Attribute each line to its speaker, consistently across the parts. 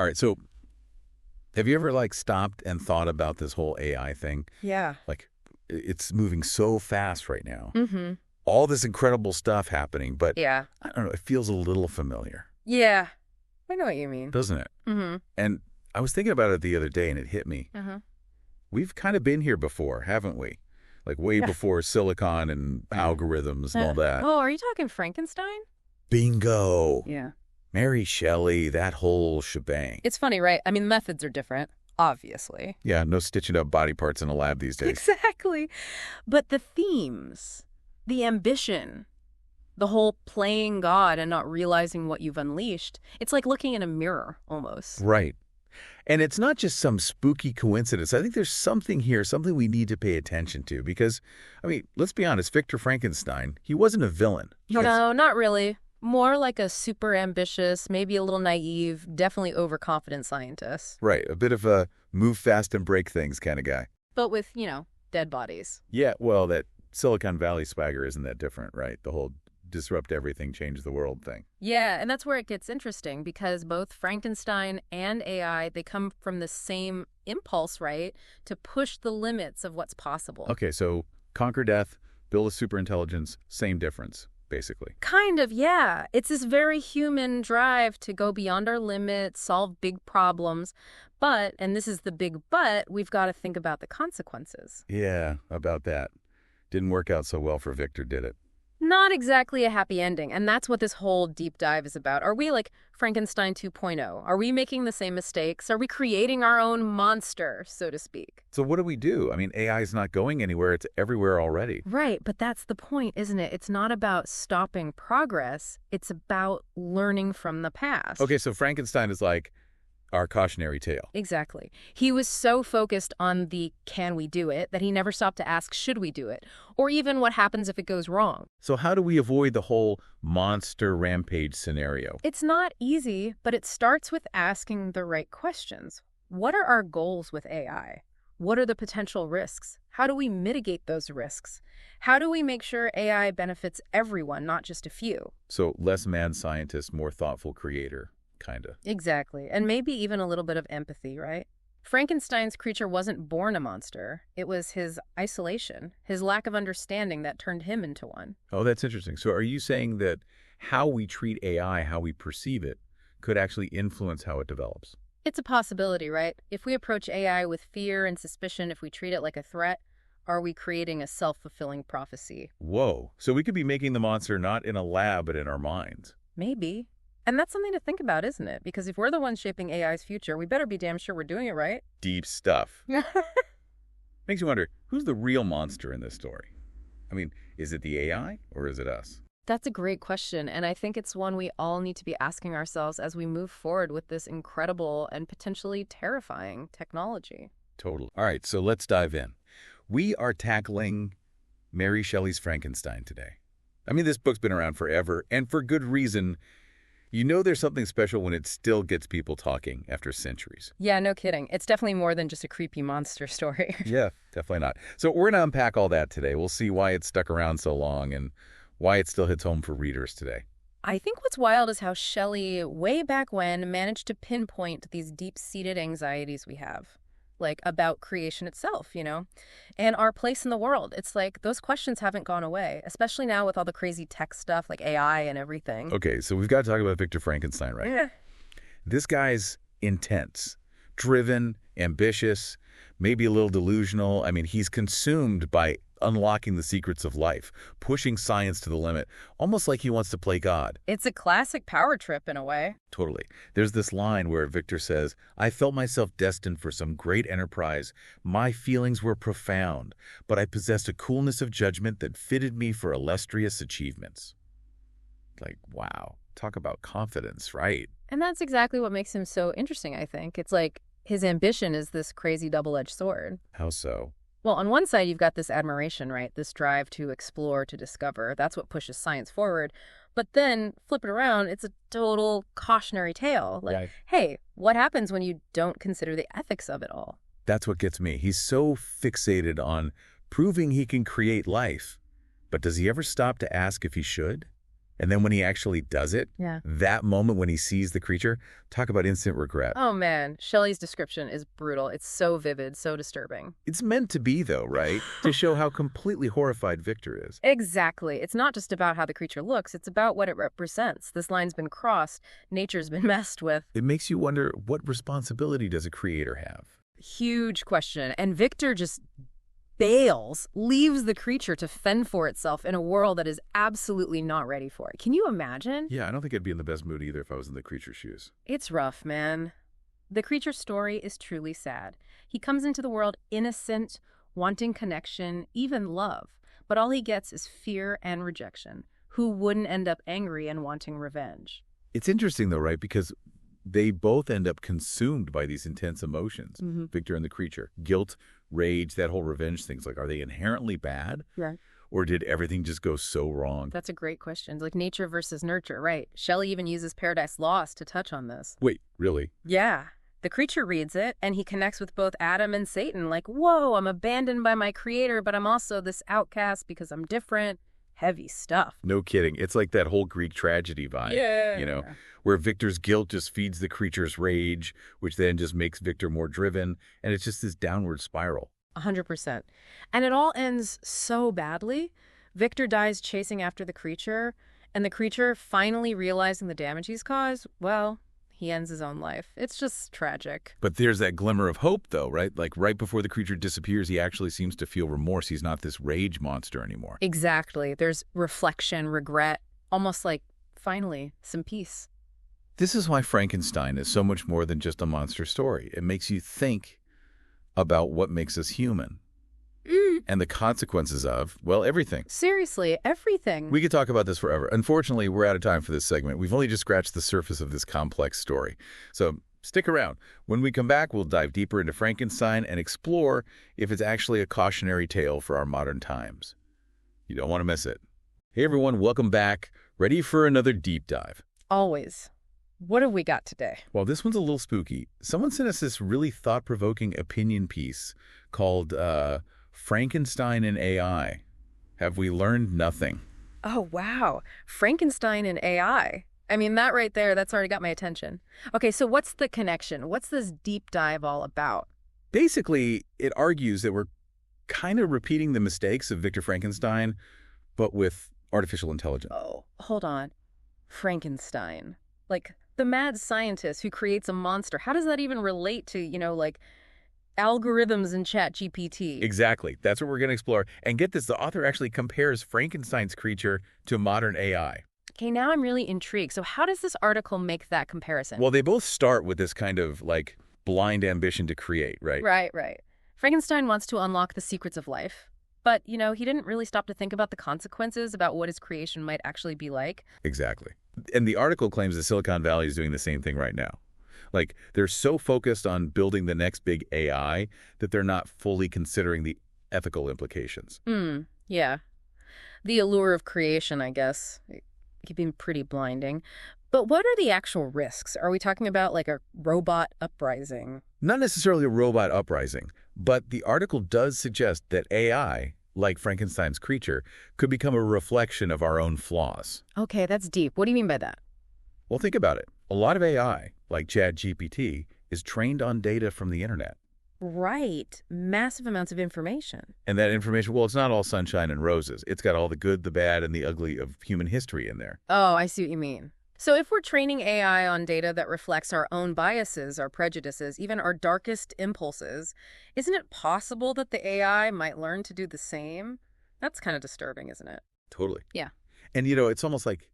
Speaker 1: All right, so have you ever stopped and thought about this whole AI thing?
Speaker 2: Yeah.
Speaker 1: It's moving so fast right now.
Speaker 2: Mm-hmm.
Speaker 1: All this incredible stuff happening, but
Speaker 2: Yeah.
Speaker 1: I don't know, it feels a little familiar,
Speaker 2: Yeah. I know what you mean.
Speaker 1: doesn't it?
Speaker 2: Mm-hmm.
Speaker 1: And I was thinking about it the other day and it hit me.
Speaker 2: Uh-huh.
Speaker 1: We've kind of been here before, haven't we? Way before silicon and algorithms and all that.
Speaker 2: Oh, are you talking Frankenstein?
Speaker 1: Bingo.
Speaker 2: Yeah.
Speaker 1: Mary Shelley, that whole shebang.
Speaker 2: It's funny, right? I mean, methods are different, obviously.
Speaker 1: Yeah, no stitching up body parts in a lab these days.
Speaker 2: Exactly. But the themes, the ambition, the whole playing God and not realizing what you've unleashed, it's like looking in a mirror, almost.
Speaker 1: Right. And it's not just some spooky coincidence. I think there's something here, something we need to pay attention to. Because, let's be honest, Victor Frankenstein, he wasn't a villain.
Speaker 2: No, not really. More like a super ambitious, maybe a little naive, definitely overconfident scientist.
Speaker 1: Right, a bit of a move fast and break things kind of guy.
Speaker 2: But with, dead bodies.
Speaker 1: Yeah, well, that Silicon Valley swagger isn't that different, right? The whole disrupt everything, change the world thing.
Speaker 2: Yeah, and that's where it gets interesting because both Frankenstein and AI, they come from the same impulse, right? To push the limits of what's possible.
Speaker 1: Okay, so conquer death, build a superintelligence, same difference, basically.
Speaker 2: Kind of, yeah. It's this very human drive to go beyond our limits, solve big problems. But, and this is the big but, we've got to think about the consequences.
Speaker 1: Yeah, about that. Didn't work out so well for Victor, did it?
Speaker 2: Not exactly a happy ending, and that's what this whole deep dive is about. Are we like Frankenstein 2.0? Are we making the same mistakes? Are we creating our own monster, so to speak?
Speaker 1: So what do we do? AI is not going anywhere. It's everywhere already.
Speaker 2: Right, but that's the point, isn't it? It's not about stopping progress. It's about learning from the past.
Speaker 1: Okay, so Frankenstein is like our cautionary tale.
Speaker 2: Exactly. He was so focused on the can we do it that he never stopped to ask should we do it, or even what happens if it goes wrong.
Speaker 1: So how do we avoid the whole monster rampage scenario?
Speaker 2: It's not easy, but it starts with asking the right questions. What are our goals with AI? What are the potential risks? How do we mitigate those risks? How do we make sure AI benefits everyone, not just a few?
Speaker 1: So less mad scientist, more thoughtful creator. Kinda.
Speaker 2: Exactly. And maybe even a little bit of empathy, right? Frankenstein's creature wasn't born a monster. It was his isolation, his lack of understanding that turned him into one.
Speaker 1: Oh, that's interesting. So are you saying that how we treat AI, how we perceive it, could actually influence how it develops?
Speaker 2: It's a possibility, right? If we approach AI with fear and suspicion, if we treat it like a threat, are we creating a self-fulfilling prophecy?
Speaker 1: Whoa. So we could be making the monster not in a lab, but in our minds.
Speaker 2: Maybe. And that's something to think about, isn't it? Because if we're the ones shaping AI's future, we better be damn sure we're doing it right.
Speaker 1: Deep stuff. Makes you wonder, who's the real monster in this story? Is it the AI or is it us?
Speaker 2: That's a great question, and I think it's one we all need to be asking ourselves as we move forward with this incredible and potentially terrifying technology.
Speaker 1: Totally. All right, so let's dive in. We are tackling Mary Shelley's Frankenstein today. This book's been around forever, and for good reason. There's something special when it still gets people talking after centuries.
Speaker 2: Yeah, no kidding. It's definitely more than just a creepy monster story.
Speaker 1: Yeah, definitely not. So we're going to unpack all that today. We'll see why it's stuck around so long and why it still hits home for readers today.
Speaker 2: I think what's wild is how Shelley, way back when, managed to pinpoint these deep-seated anxieties we have. About creation itself, and our place in the world. It's like those questions haven't gone away, especially now with all the crazy tech stuff like AI and everything.
Speaker 1: Okay, so we've got to talk about Victor Frankenstein, right?
Speaker 2: Yeah.
Speaker 1: This guy's intense, driven, ambitious, maybe a little delusional. He's consumed by unlocking the secrets of life, pushing science to the limit, almost like he wants to play God.
Speaker 2: It's a classic power trip in a way.
Speaker 1: Totally. There's this line where Victor says, "I felt myself destined for some great enterprise. My feelings were profound, but I possessed a coolness of judgment that fitted me for illustrious achievements." Wow. Talk about confidence, right?
Speaker 2: And that's exactly what makes him so interesting, I think. It's like his ambition is this crazy double-edged sword.
Speaker 1: How so?
Speaker 2: Well, on one side, you've got this admiration, right? This drive to explore, to discover. That's what pushes science forward. But then, flip it around, it's a total cautionary tale. Hey, what happens when you don't consider the ethics of it all?
Speaker 1: That's what gets me. He's so fixated on proving he can create life. But does he ever stop to ask if he should? And then when he actually does it,
Speaker 2: Yeah.
Speaker 1: that moment when he sees the creature, talk about instant regret.
Speaker 2: Oh man, Shelley's description is brutal. It's so vivid, so disturbing.
Speaker 1: It's meant to be, though, right? To show how completely horrified Victor is.
Speaker 2: Exactly. It's not just about how the creature looks, it's about what it represents. This line's been crossed, nature's been messed with.
Speaker 1: It makes you wonder, what responsibility does a creator have?
Speaker 2: Huge question. And Victor just bails, leaves the creature to fend for itself in a world that is absolutely not ready for it. Can you imagine?
Speaker 1: Yeah, I don't think I'd be in the best mood either if I was in the creature's shoes.
Speaker 2: It's rough, man. The creature's story is truly sad. He comes into the world innocent, wanting connection, even love. But all he gets is fear and rejection. Who wouldn't end up angry and wanting revenge?
Speaker 1: It's interesting, though, right? Because they both end up consumed by these intense emotions, Victor and the creature. Guilt, rage, that whole revenge thing's like, are they inherently bad?
Speaker 2: Yeah.
Speaker 1: Or did everything just go so wrong?
Speaker 2: That's a great question. Like nature versus nurture, right? Shelley even uses Paradise Lost to touch on this.
Speaker 1: Wait, really?
Speaker 2: Yeah. The creature reads it, and he connects with both Adam and Satan. Like, whoa, I'm abandoned by my creator, but I'm also this outcast because I'm different. Heavy stuff.
Speaker 1: No kidding. It's like that whole Greek tragedy vibe.
Speaker 2: Yeah.
Speaker 1: You know, where Victor's guilt just feeds the creature's rage, which then just makes Victor more driven. And it's just this downward spiral.
Speaker 2: 100%. And it all ends so badly. Victor dies chasing after the creature, and the creature finally realizing the damage he's caused, well, he ends his own life. It's just tragic.
Speaker 1: But there's that glimmer of hope, though, right? Like right before the creature disappears, he actually seems to feel remorse. He's not this rage monster anymore.
Speaker 2: Exactly. There's reflection, regret, almost like, finally, some peace.
Speaker 1: This is why Frankenstein is so much more than just a monster story. It makes you think about what makes us human and the consequences of, well, everything.
Speaker 2: Seriously, everything.
Speaker 1: We could talk about this forever. Unfortunately, we're out of time for this segment. We've only just scratched the surface of this complex story. So stick around. When we come back, we'll dive deeper into Frankenstein and explore if it's actually a cautionary tale for our modern times. You don't want to miss it. Hey, everyone. Welcome back. Ready for another deep dive.
Speaker 2: Always. What have we got today?
Speaker 1: Well, this one's a little spooky. Someone sent us this really thought-provoking opinion piece called Frankenstein and AI. Have we learned nothing?
Speaker 2: Oh, wow. Frankenstein and AI. I mean, that right there, that's already got my attention. Okay, so what's the connection? What's this deep dive all about?
Speaker 1: Basically, it argues that we're kind of repeating the mistakes of Victor Frankenstein, but with artificial intelligence.
Speaker 2: Oh, hold on. Frankenstein. Like, the mad scientist who creates a monster. How does that even relate to, like, algorithms in ChatGPT?
Speaker 1: Exactly. That's what we're going to explore. And get this, the author actually compares Frankenstein's creature to modern AI.
Speaker 2: Okay, now I'm really intrigued. So how does this article make that comparison?
Speaker 1: Well, they both start with this kind of, like, blind ambition to create, right?
Speaker 2: Right. Frankenstein wants to unlock the secrets of life. But, he didn't really stop to think about the consequences, about what his creation might actually be like.
Speaker 1: Exactly. And the article claims that Silicon Valley is doing the same thing right now. Like, they're so focused on building the next big AI that they're not fully considering the ethical implications.
Speaker 2: Yeah. The allure of creation, I guess. It can be pretty blinding. But what are the actual risks? Are we talking about, like, a robot uprising?
Speaker 1: Not necessarily a robot uprising, but the article does suggest that AI, like Frankenstein's creature, could become a reflection of our own flaws.
Speaker 2: Okay, that's deep. What do you mean by that?
Speaker 1: Well, think about it. A lot of AI, like ChatGPT, is trained on data from the internet.
Speaker 2: Right. Massive amounts of information.
Speaker 1: And that information, well, it's not all sunshine and roses. It's got all the good, the bad, and the ugly of human history in there.
Speaker 2: Oh, I see what you mean. So if we're training AI on data that reflects our own biases, our prejudices, even our darkest impulses, isn't it possible that the AI might learn to do the same? That's kind of disturbing, isn't it?
Speaker 1: Totally.
Speaker 2: Yeah.
Speaker 1: And, it's almost like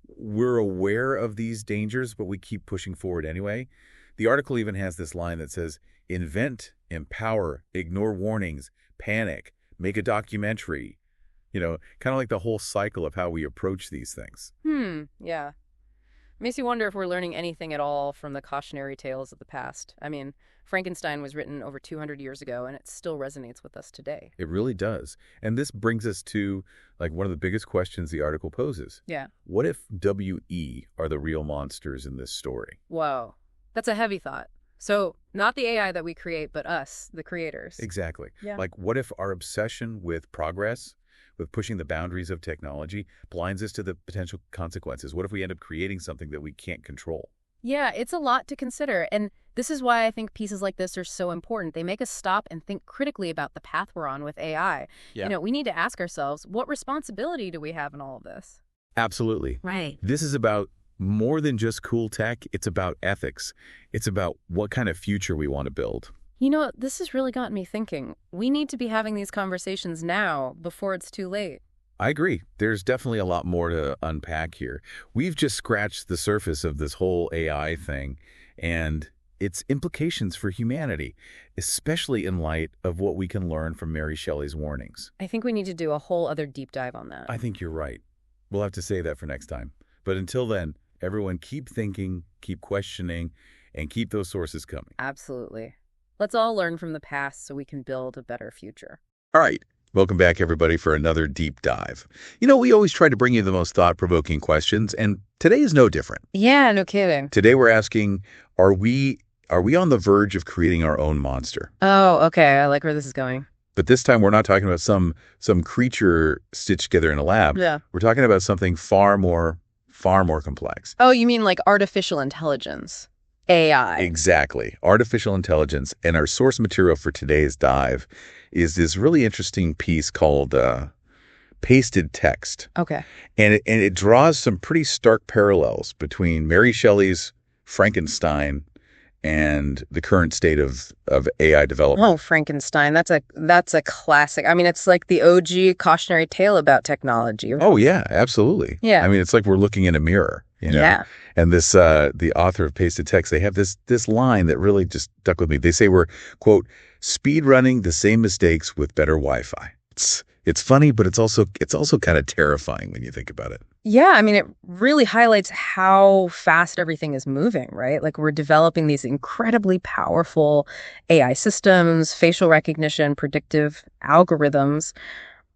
Speaker 1: we're aware of these dangers, but we keep pushing forward anyway. The article even has this line that says, invent, empower, ignore warnings, panic, make a documentary. Kind of like the whole cycle of how we approach these things.
Speaker 2: Yeah. Makes you wonder if we're learning anything at all from the cautionary tales of the past. I mean, Frankenstein was written over 200 years ago, and it still resonates with us today.
Speaker 1: It really does. And this brings us to, like, one of the biggest questions the article poses.
Speaker 2: Yeah.
Speaker 1: What if WE are the real monsters in this story?
Speaker 2: Whoa. That's a heavy thought. So, not the AI that we create, but us, the creators.
Speaker 1: Exactly.
Speaker 2: Yeah.
Speaker 1: Like, what if our obsession with progress with pushing the boundaries of technology, blinds us to the potential consequences. What if we end up creating something that we can't control?
Speaker 2: Yeah, it's a lot to consider. And this is why I think pieces like this are so important. They make us stop and think critically about the path we're on with AI.
Speaker 1: Yeah.
Speaker 2: We need to ask ourselves, what responsibility do we have in all of this?
Speaker 1: Absolutely.
Speaker 2: Right.
Speaker 1: This is about more than just cool tech. It's about ethics. It's about what kind of future we want to build.
Speaker 2: This has really gotten me thinking. We need to be having these conversations now before it's too late.
Speaker 1: I agree. There's definitely a lot more to unpack here. We've just scratched the surface of this whole AI thing and its implications for humanity, especially in light of what we can learn from Mary Shelley's warnings.
Speaker 2: I think we need to do a whole other deep dive on that.
Speaker 1: I think you're right. We'll have to save that for next time. But until then, everyone keep thinking, keep questioning, and keep those sources coming.
Speaker 2: Absolutely. Let's all learn from the past so we can build a better future.
Speaker 1: All right. Welcome back, everybody, for another deep dive. We always try to bring you the most thought-provoking questions, and today is no different.
Speaker 2: Yeah, no kidding.
Speaker 1: Today we're asking, are we on the verge of creating our own monster?
Speaker 2: Oh, okay. I like where this is going.
Speaker 1: But this time we're not talking about some creature stitched together in a lab.
Speaker 2: Yeah.
Speaker 1: We're talking about something far more complex.
Speaker 2: Oh, you mean like artificial intelligence? AI.
Speaker 1: Exactly. Artificial intelligence. And our source material for today's dive is this really interesting piece called Pasted Text.
Speaker 2: Okay.
Speaker 1: And it draws some pretty stark parallels between Mary Shelley's Frankenstein and the current state of AI development.
Speaker 2: Oh, Frankenstein. That's a classic. I mean, it's like the OG cautionary tale about technology.
Speaker 1: Oh, yeah, absolutely.
Speaker 2: Yeah.
Speaker 1: I mean, it's like we're looking in a mirror.
Speaker 2: Yeah.
Speaker 1: And this, the author of Pasted Text, they have this line that really just stuck with me. They say we're, quote, speed running the same mistakes with better Wi-Fi. It's funny, but it's also kind of terrifying when you think about it.
Speaker 2: Yeah, I mean, it really highlights how fast everything is moving, right? Like we're developing these incredibly powerful AI systems, facial recognition, predictive algorithms.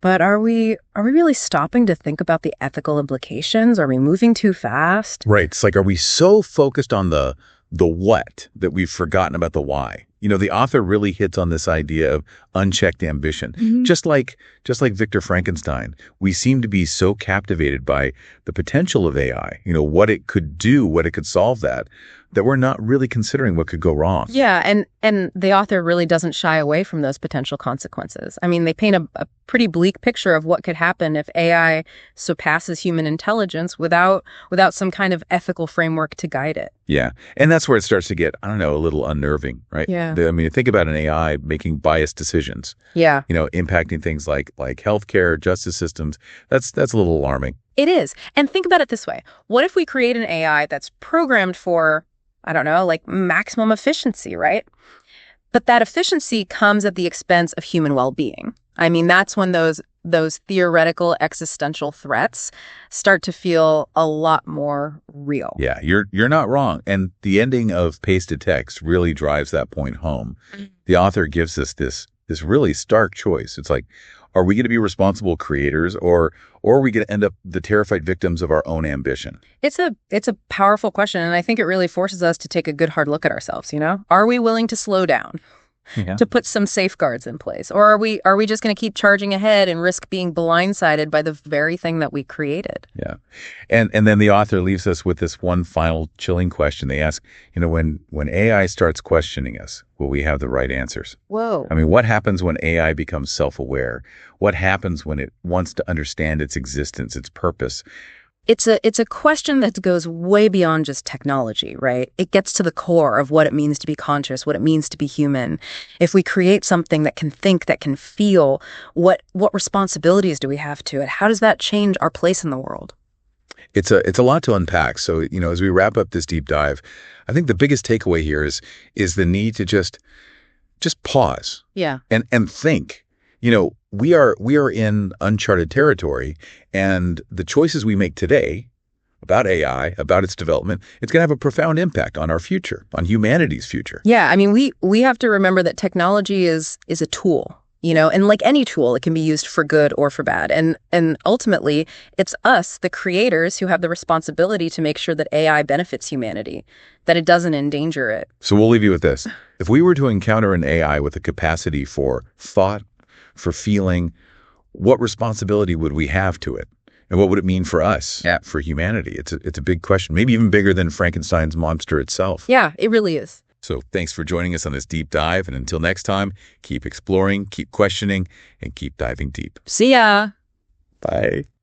Speaker 2: But are we really stopping to think about the ethical implications? Are we moving too fast?
Speaker 1: Right. It's like, are we so focused on the what that we've forgotten about the why? The author really hits on this idea of unchecked ambition.
Speaker 2: Mm-hmm.
Speaker 1: Just like Victor Frankenstein, we seem to be so captivated by the potential of AI, what it could do, what it could solve that we're not really considering what could go wrong.
Speaker 2: Yeah, and the author really doesn't shy away from those potential consequences. I mean, they paint a pretty bleak picture of what could happen if AI surpasses human intelligence without some kind of ethical framework to guide it.
Speaker 1: Yeah, and that's where it starts to get, I don't know, a little unnerving, right?
Speaker 2: Yeah.
Speaker 1: I mean, think about an AI making biased decisions.
Speaker 2: Yeah.
Speaker 1: Impacting things like healthcare, justice systems. That's a little alarming.
Speaker 2: It is. And think about it this way. What if we create an AI that's programmed for, I don't know, like maximum efficiency, right? But that efficiency comes at the expense of human well-being. I mean, that's when those theoretical existential threats start to feel a lot more real.
Speaker 1: Yeah, you're not wrong. And the ending of Pasted Text really drives that point home. Mm-hmm. The author gives us this really stark choice. It's like, are we going to be responsible creators or are we going to end up the terrified victims of our own ambition?
Speaker 2: It's a powerful question, and I think it really forces us to take a good hard look at ourselves, Are we willing to slow down? Yeah. To put some safeguards in place? Or are we just going to keep charging ahead and risk being blindsided by the very thing that we created?
Speaker 1: Yeah. And then the author leaves us with this one final chilling question. They ask, when AI starts questioning us, will we have the right answers?
Speaker 2: Whoa.
Speaker 1: I mean, what happens when AI becomes self-aware? What happens when it wants to understand its existence, its purpose?
Speaker 2: It's a question that goes way beyond just technology, right? It gets to the core of what it means to be conscious, what it means to be human. If we create something that can think, that can feel, what responsibilities do we have to it? How does that change our place in the world?
Speaker 1: It's a lot to unpack. So, as we wrap up this deep dive, I think the biggest takeaway here is the need to just pause.
Speaker 2: Yeah.
Speaker 1: And think. We are in uncharted territory, and the choices we make today about AI, about its development, it's going to have a profound impact on our future, on humanity's future.
Speaker 2: Yeah, I mean, we have to remember that technology is a tool, and like any tool, it can be used for good or for bad. And ultimately, it's us, the creators, who have the responsibility to make sure that AI benefits humanity, that it doesn't endanger it.
Speaker 1: So we'll leave you with this. If we were to encounter an AI with a capacity for thought, for feeling, what responsibility would we have to it? And what would it mean for us,
Speaker 3: Yeah.
Speaker 1: for humanity? It's a big question, maybe even bigger than Frankenstein's monster itself.
Speaker 2: Yeah, it really is.
Speaker 1: So thanks for joining us on this deep dive. And until next time, keep exploring, keep questioning, and keep diving deep.
Speaker 3: See ya.
Speaker 1: Bye.